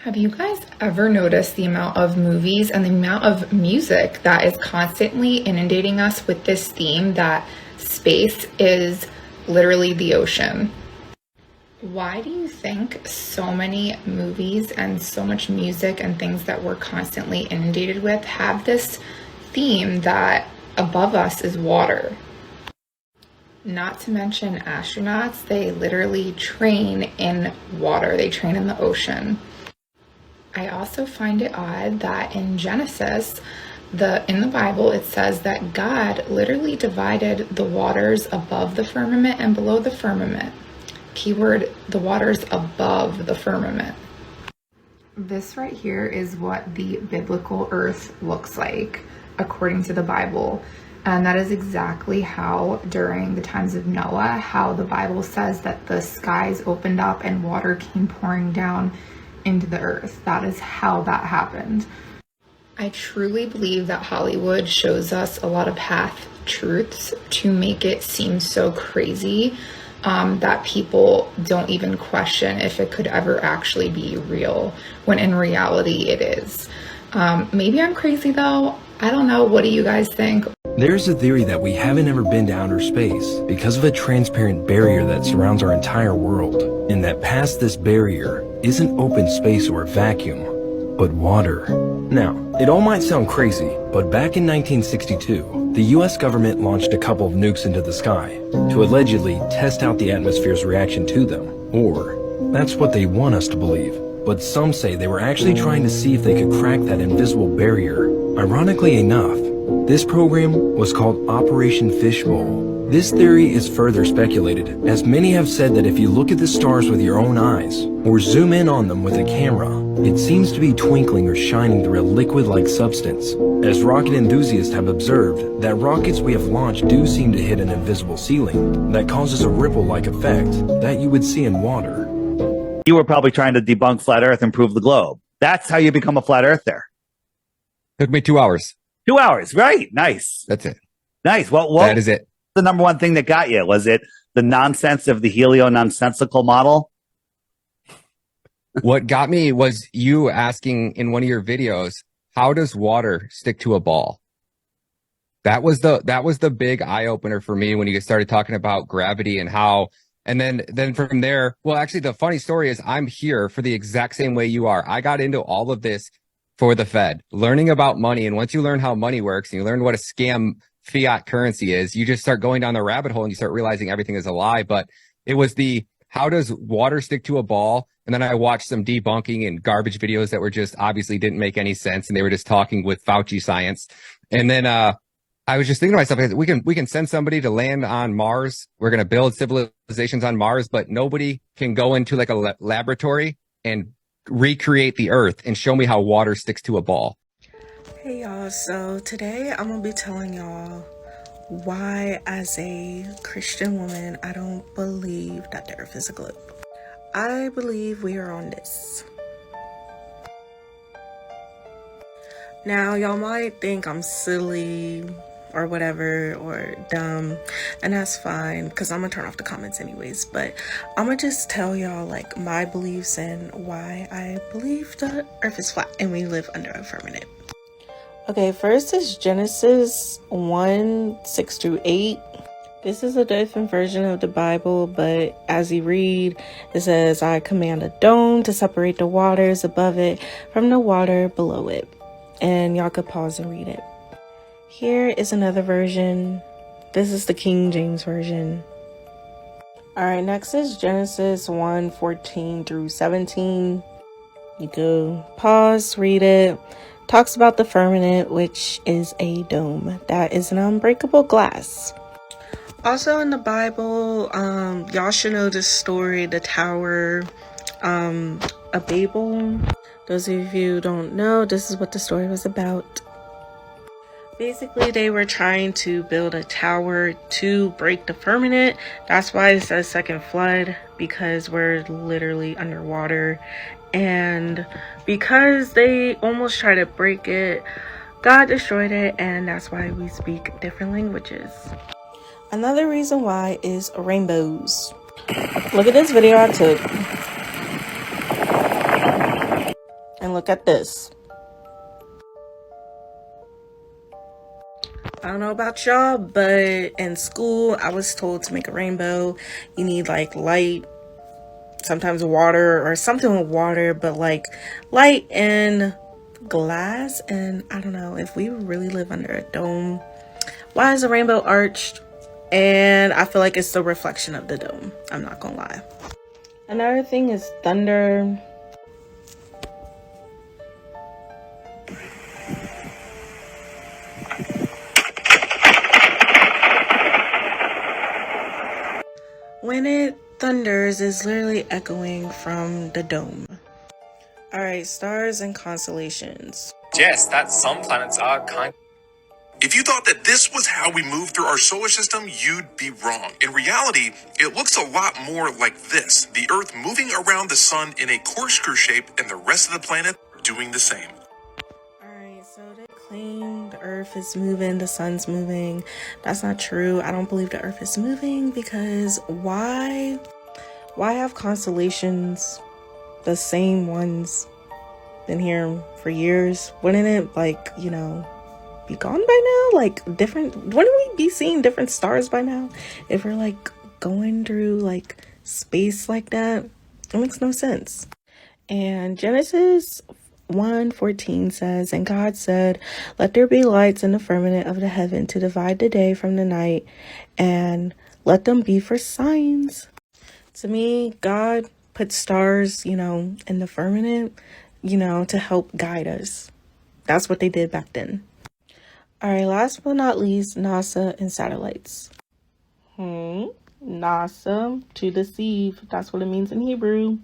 Have you guys ever noticed the amount of movies and the amount of music that is constantly inundating us with this theme that space is literally the ocean? Why do you think so many movies and so much music and things that we're constantly inundated with have this theme that above us is water? Not to mention astronauts, they literally train in water, they train in the ocean. I also find it odd that in Genesis, in the Bible, it says that God literally divided the waters above the firmament and below the firmament. Keyword, the waters above the firmament. This right here is what the biblical earth looks like, according to the Bible. And that is exactly how, during the times of Noah, how the Bible says that the skies opened up and water came pouring down into the earth. That is how that happened. I truly believe that Hollywood shows us a lot of half truths to make it seem so crazy that people don't even question if it could ever actually be real, when in reality it is. Maybe I'm crazy though. I don't know. What do you guys think? There's a theory that we haven't ever been to outer space because of a transparent barrier that surrounds our entire world, and that past this barrier isn't open space or a vacuum, but water. Now, it all might sound crazy, but back in 1962, the US government launched a couple of nukes into the sky to allegedly test out the atmosphere's reaction to them, or that's what they want us to believe. But some say they were actually trying to see if they could crack that invisible barrier. Ironically enough, this program was called Operation Fishbowl. This theory is further speculated, as many have said that if you look at the stars with your own eyes, or zoom in on them with a camera, it seems to be twinkling or shining through a liquid-like substance. As rocket enthusiasts have observed, that rockets we have launched do seem to hit an invisible ceiling that causes a ripple-like effect that you would see in water. You were probably trying to debunk flat Earth and prove the globe. That's how you become a flat earther. Took me 2 hours. 2 hours, right? Nice. That's it. Nice. Well, that is it. The number one thing that got you? Was it the nonsense of the helio-nonsensical model? What got me was you asking in one of your videos, how does water stick to a ball? That was the big eye opener for me when you started talking about gravity and how, and then from there, well, actually the funny story is I'm here for the exact same way you are. I got into all of this for the Fed, learning about money. And once you learn how money works and you learn what a scam fiat currency is, you just start going down the rabbit hole and you start realizing everything is a lie. But it was how does water stick to a ball? And then I watched some debunking and garbage videos that were just obviously didn't make any sense. And they were just talking with Fauci science. And then, I was just thinking to myself, we can send somebody to land on Mars. We're going to build civilizations on Mars, but nobody can go into like a laboratory and recreate the earth and show me how water sticks to a ball. Hey y'all, so today I'm gonna be telling y'all why, as a Christian woman, I don't believe that the earth is a globe. I believe we are on this. Now y'all might think I'm silly or whatever, or dumb, and that's fine, because I'm gonna turn off the comments anyways. But I'm gonna just tell y'all like my beliefs and why I believe the earth is flat and we live under a firmament. Okay, first is Genesis 1:6-8. This is a different version of the Bible, but as you read, it says, I command a dome to separate the waters above it from the water below it. And y'all could pause and read it. Here is another version. This is the King James Version. Alright, next is Genesis 1:14-17. You go pause, read it. Talks about the firmament, which is a dome. That is an unbreakable glass. Also in the Bible, y'all should know this story, the Tower of Babel. Those of you who don't know, this is what the story was about. Basically, they were trying to build a tower to break the firmament. That's why it says second flood, because we're literally underwater. And because they almost tried to break it, God destroyed it, and that's why we speak different languages. Another reason why is rainbows. Look at this video I took. And look at this. I don't know about y'all, but in school, I was told to make a rainbow, you need like light, sometimes water or something with water, but like light and glass. And I don't know, if we really live under a dome, why is a rainbow arched? And I feel like it's the reflection of the dome. I'm not gonna lie. Another thing is thunder. When it thunders, it's literally echoing from the dome. Alright, stars and constellations. Yes, that some planets are kind. If you thought that this was how we move through our solar system, you'd be wrong. In reality, it looks a lot more like this. The Earth moving around the sun in a corkscrew shape and the rest of the planet doing the same. Alright, so they claim the Earth is moving, the sun's moving. That's not true. I don't believe the Earth is moving because why have constellations, the same ones, been here for years? Wouldn't it, like, you know, be gone by now? Like, different, wouldn't we be seeing different stars by now if we're like going through like space like that? It makes no sense. And Genesis 1:14 says, and God said, let there be lights in the firmament of the heaven to divide the day from the night, and let them be for signs. To me, God put stars, you know, in the firmament, you know, to help guide us. That's what they did back then. All right, last but not least, NASA and satellites. NASA, to deceive. That's what it means in Hebrew.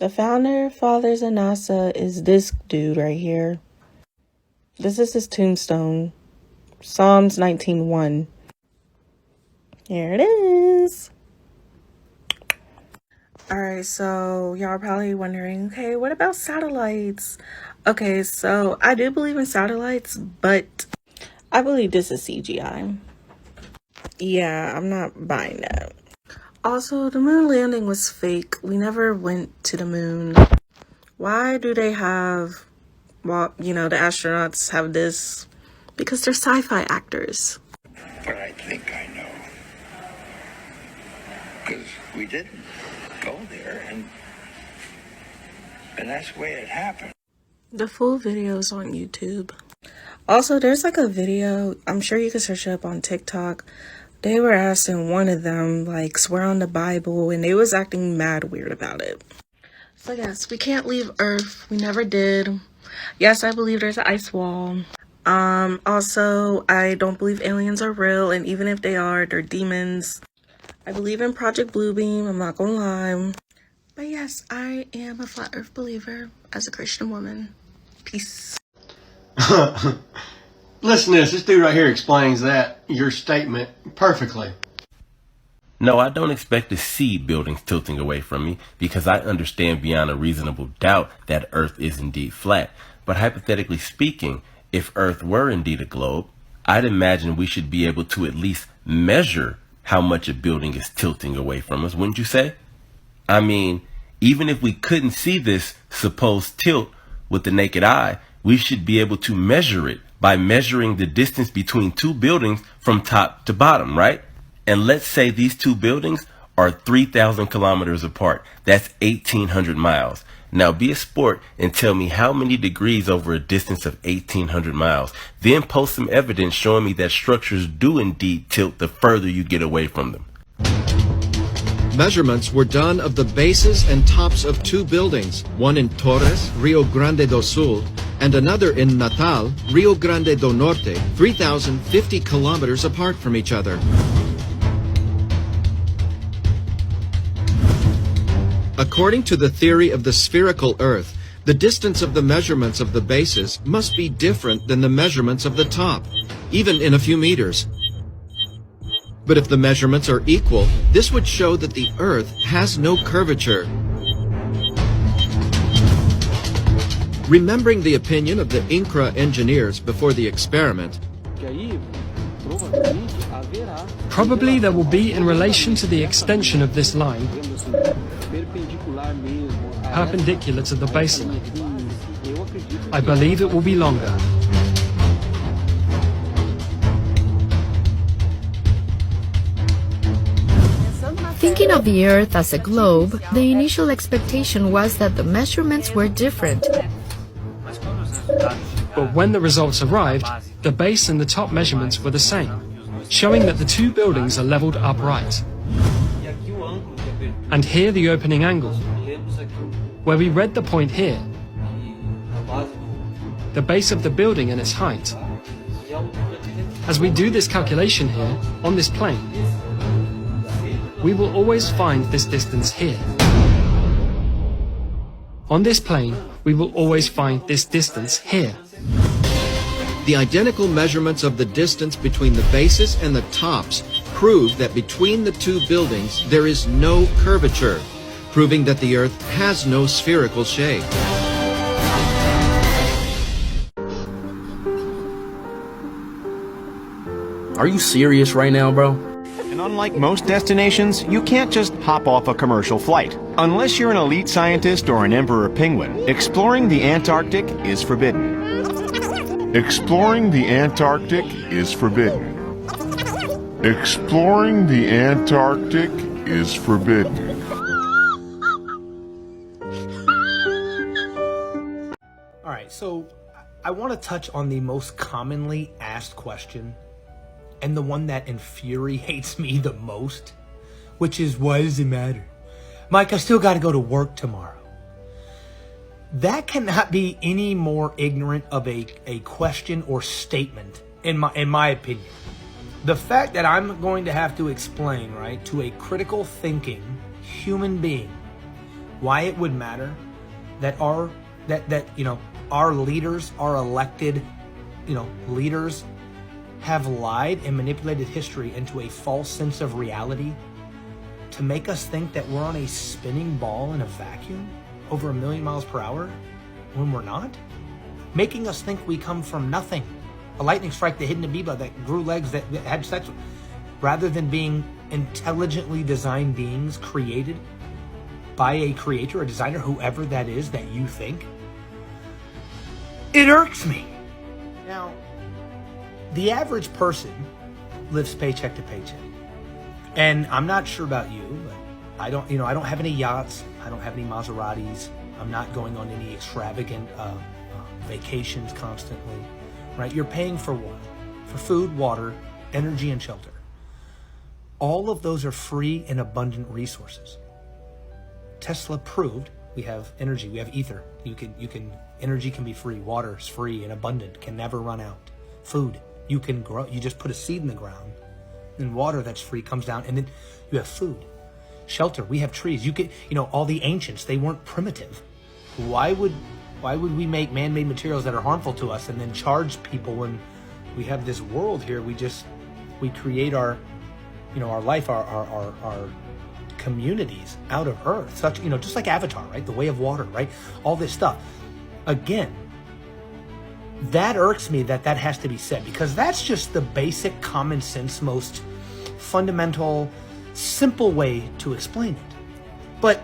The founder, fathers of NASA is this dude right here. This is his tombstone. Psalms 19:1. Here it is. Alright, so y'all are probably wondering, okay, what about satellites? Okay, so I do believe in satellites, but I believe this is CGI. Yeah, I'm not buying that. Also, the moon landing was fake. We never went to the moon. Why do they have, well, you know, the astronauts have this? Because they're sci-fi actors. But I think I know. Because we didn't go there, and that's the way it happened. The full video is on YouTube. Also, there's like a video, I'm sure you can search it up on TikTok. They were asking one of them, like, swear on the Bible, and they was acting mad weird about it. So yes, we can't leave Earth. We never did. Yes, I believe there's an ice wall. Also, I don't believe aliens are real, and even if they are, they're demons. I believe in Project Bluebeam, I'm not gonna lie. But yes, I am a flat Earth believer as a Christian woman. Peace. Listen to this dude right here explains your statement perfectly. No, I don't expect to see buildings tilting away from me because I understand beyond a reasonable doubt that Earth is indeed flat. But hypothetically speaking, if Earth were indeed a globe, I'd imagine we should be able to at least measure how much a building is tilting away from us, wouldn't you say? I mean, even if we couldn't see this supposed tilt with the naked eye, we should be able to measure it by measuring the distance between two buildings from top to bottom, right? And let's say these two buildings are 3,000 kilometers apart. That's 1,800 miles. Now be a sport and tell me how many degrees over a distance of 1,800 miles. Then post some evidence showing me that structures do indeed tilt the further you get away from them. Measurements were done of the bases and tops of two buildings, one in Torres, Rio Grande do Sul, and another in Natal, Rio Grande do Norte, 3,050 kilometers apart from each other. According to the theory of the spherical Earth, the distance of the measurements of the bases must be different than the measurements of the top, even in a few meters. But if the measurements are equal, this would show that the Earth has no curvature. Remembering the opinion of the INCRA engineers before the experiment, probably there will be in relation to the extension of this line perpendicular to the baseline. I believe it will be longer. Thinking of the Earth as a globe, the initial expectation was that the measurements were different. But when the results arrived, the base and the top measurements were the same, showing that the two buildings are leveled upright. And here the opening angle, where we read the point here, the base of the building and its height. As we do this calculation here, on this plane, we will always find this distance here. On this plane, we will always find this distance here. The identical measurements of the distance between the bases and the tops prove that between the two buildings there is no curvature, proving that the Earth has no spherical shape. Are you serious right now, bro? And unlike most destinations, you can't just hop off a commercial flight. Unless you're an elite scientist or an emperor penguin, exploring the Antarctic is forbidden. Exploring the Antarctic is forbidden. Exploring the Antarctic is forbidden. All right, so I want to touch on the most commonly asked question, and the one that infuriates me the most, which is, why does it matter? Mike, I still got to go to work tomorrow. That cannot be any more ignorant of a question or statement, in my opinion. The fact that I'm going to have to explain, right, to a critical thinking human being why it would matter that our leaders, our elected, leaders have lied and manipulated history into a false sense of reality to make us think that we're on a spinning ball in a vacuum over 1 million miles per hour when we're not, making us think we come from nothing, a lightning strike that hit an amoeba that grew legs that had sex with, rather than being intelligently designed beings created by a creator, a designer, whoever that is that you think. It irks me. Now, the average person lives paycheck to paycheck. And I'm not sure about you, but I don't have any yachts. I don't have any Maseratis. I'm not going on any extravagant vacations constantly, right? You're paying for what? For food, water, energy, and shelter. All of those are free and abundant resources. Tesla proved we have energy, we have ether. Energy can be free, water is free and abundant, can never run out. Food, you can grow, you just put a seed in the ground, and water that's free comes down, and then you have food. Shelter, we have trees. All the ancients, they weren't primitive. Why would we make man-made materials that are harmful to us and then charge people when we have this world here? We create our life, our communities out of earth, just like Avatar, right? The way of water, right? All this stuff. Again, that irks me that has to be said, because that's just the basic common sense, most fundamental, simple way to explain it. But,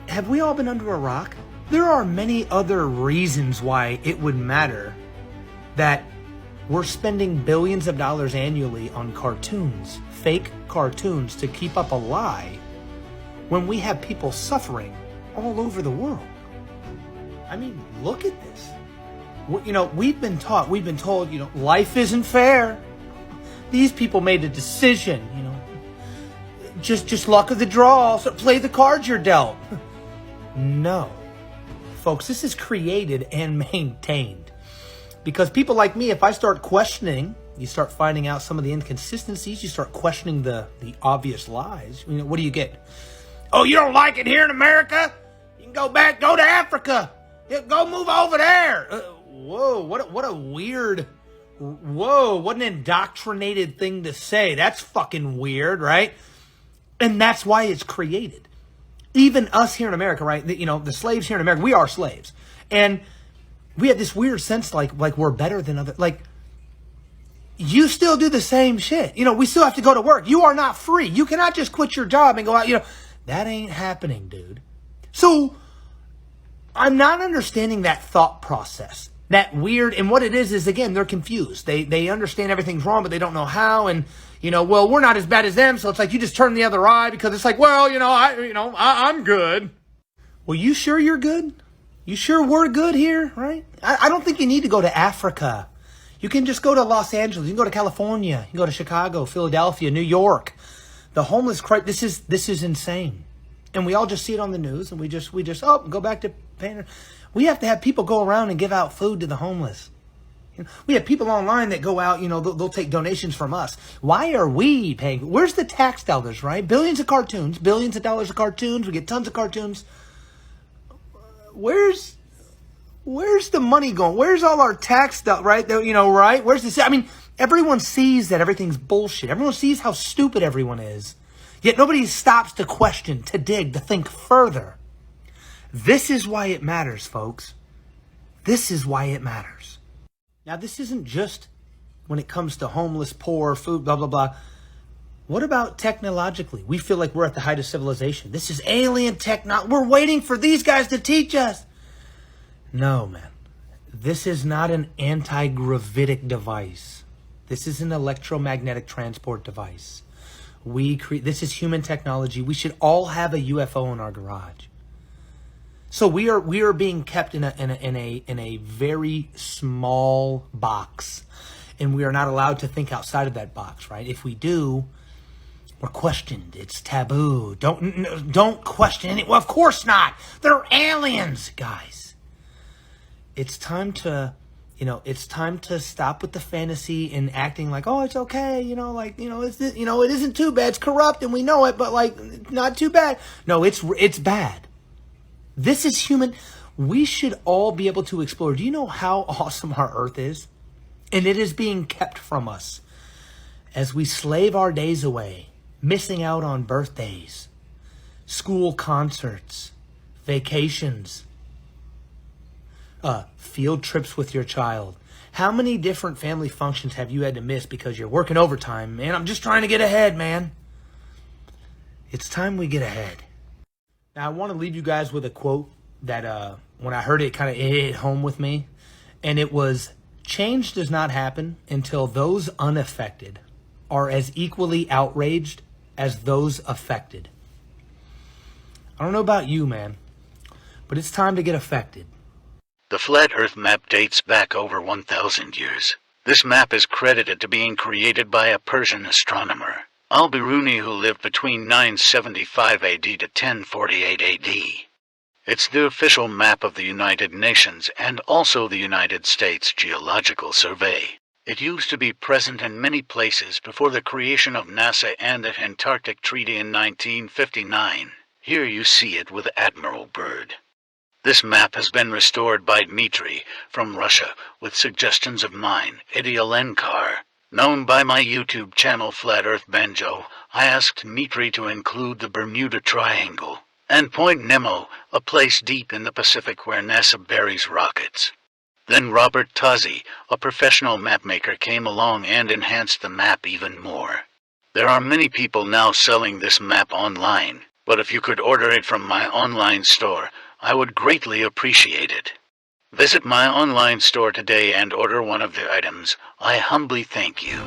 have we all been under a rock? There are many other reasons why it would matter that we're spending billions of dollars annually on cartoons, fake cartoons, to keep up a lie when we have people suffering all over the world. I mean, look at this. We've been told, life isn't fair. These people made a decision, just luck of the draw, so play the cards you're dealt. No. Folks, this is created and maintained. Because people like me, if I start questioning, you start finding out some of the inconsistencies, you start questioning the obvious lies. What do you get? Oh, you don't like it here in America? You can go to Africa. Go move over there. Whoa, what a weird, what an indoctrinated thing to say. That's fucking weird, right? And that's why it's created. Even us here in America, right? The slaves here in America, we are slaves. And we have this weird sense like we're better than other, you still do the same shit. We still have to go to work. You are not free. You cannot just quit your job and go out, that ain't happening, dude. So I'm not understanding that thought process. That weird, and what it is again, they're confused. They understand everything's wrong, but they don't know how. And well, we're not as bad as them, so it's like you just turn the other eye because it's like, well, I'm good. Well, you sure you're good? You sure we're good here, right? I don't think you need to go to Africa. You can just go to Los Angeles. You can go to California. You can go to Chicago, Philadelphia, New York. The homeless crisis. This is insane, and we all just see it on the news, and we just go back to paying. We have to have people go around and give out food to the homeless. We have people online that go out, they'll take donations from us. Why are we paying? Where's the tax dollars, right? Billions of dollars of cartoons. We get tons of cartoons. Where's the money going? Where's all our tax stuff, right? Right? Where's this? I mean, everyone sees that everything's bullshit. Everyone sees how stupid everyone is. Yet nobody stops to question, to dig, to think further. This is why it matters, folks. This is why it matters. Now, this isn't just when it comes to homeless, poor, food, blah, blah, blah. What about technologically? We feel like we're at the height of civilization. This is alien technology. We're waiting for these guys to teach us. No, man. This is not an anti-gravitic device. This is an electromagnetic transport device. This is human technology. We should all have a UFO in our garage. So we are being kept in a very small box, and we are not allowed to think outside of that box, right? If we do, we're questioned. It's taboo. Don't question any. Well, of course not. They're aliens, guys. It's time to stop with the fantasy and acting like, oh, it's okay, it isn't too bad. It's corrupt and we know it, but not too bad. No, it's bad. This is human. We should all be able to explore. Do you know how awesome our Earth is? And it is being kept from us as we slave our days away, missing out on birthdays, school concerts, vacations, field trips with your child. How many different family functions have you had to miss because you're working overtime? Man, I'm just trying to get ahead, man. It's time we get ahead. Now, I want to leave you guys with a quote that when I heard it, kind of hit home with me. And it was, change does not happen until those unaffected are as equally outraged as those affected. I don't know about you, man, but it's time to get affected. The Flat Earth map dates back over 1,000 years. This map is credited to being created by a Persian astronomer, Al-Biruni, who lived between 975 AD to 1048 AD. It's the official map of the United Nations and also the United States Geological Survey. It used to be present in many places before the creation of NASA and the Antarctic Treaty in 1959. Here you see it with Admiral Byrd. This map has been restored by Dmitry from Russia with suggestions of mine, Idialenkar. Known by my YouTube channel Flat Earth Banjo, I asked Dmitry to include the Bermuda Triangle and Point Nemo, a place deep in the Pacific where NASA buries rockets. Then Robert Tozzi, a professional mapmaker, came along and enhanced the map even more. There are many people now selling this map online, but if you could order it from my online store, I would greatly appreciate it. Visit my online store today and order one of the items. I humbly thank you.